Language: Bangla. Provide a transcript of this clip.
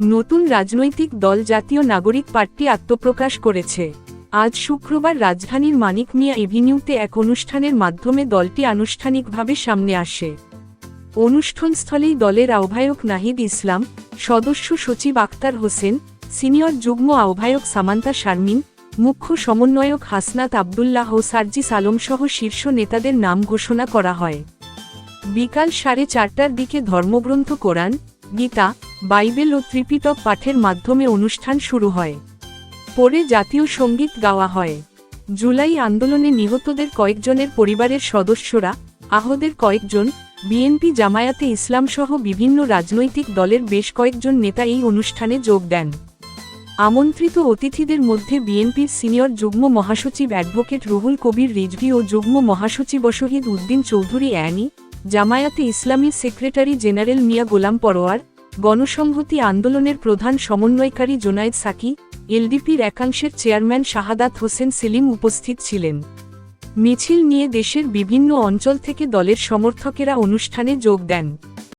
নতুন রাজনৈতিক দল জাতীয় নাগরিক পার্টি আত্মপ্রকাশ করেছে। আজ শুক্রবার রাজধানীর মানিক মিয়া এভিনিউতে এক অনুষ্ঠানের মাধ্যমে দলটি আনুষ্ঠানিকভাবে সামনে আসে। অনুষ্ঠানস্থলেই দলের আহ্বায়ক নাহিদ ইসলাম, সদস্য সচিব আক্তার হোসেন, সিনিয়র যুগ্ম আহ্বায়ক সামান্তা শারমিন, মুখ্য সমন্বয়ক হাসনাত আবদুল্লাহ ও সার্জিস আলমসহ শীর্ষ নেতাদের নাম ঘোষণা করা হয়। বিকাল 4:30টার দিকে ধর্মগ্রন্থ কোরআন, গীতা, বাইবেল ও ত্রিপিটক পাঠের মাধ্যমে অনুষ্ঠান শুরু হয়। পরে জাতীয় সঙ্গীত গাওয়া হয়। জুলাই আন্দোলনে নিহতদের কয়েকজনের পরিবারের সদস্যরা, আহতদের কয়েকজন, বিএনপি জামায়াতে ইসলামসহ বিভিন্ন রাজনৈতিক দলের বেশ কয়েকজন নেতা এই অনুষ্ঠানে যোগ দেন। আমন্ত্রিত অতিথিদের মধ্যে বিএনপির সিনিয়র যুগ্ম মহাসচিব অ্যাডভোকেট রুহুল কবির রিজভী ও যুগ্ম মহাসচিব শহীদ উদ্দিন চৌধুরী অ্যানি, জামায়াতে ইসলামীর সেক্রেটারি জেনারেল মিয়া গোলাম পরোয়ার, গণসংহতি আন্দোলনের প্রধান সমন্বয়কারী জোনায়েদ সাকি, এলডিপির একাংশের চেয়ারম্যান শাহাদাত হোসেন সেলিম উপস্থিত ছিলেন। মিছিল নিয়ে দেশের বিভিন্ন অঞ্চল থেকে দলের সমর্থকেরা অনুষ্ঠানে যোগ দেন।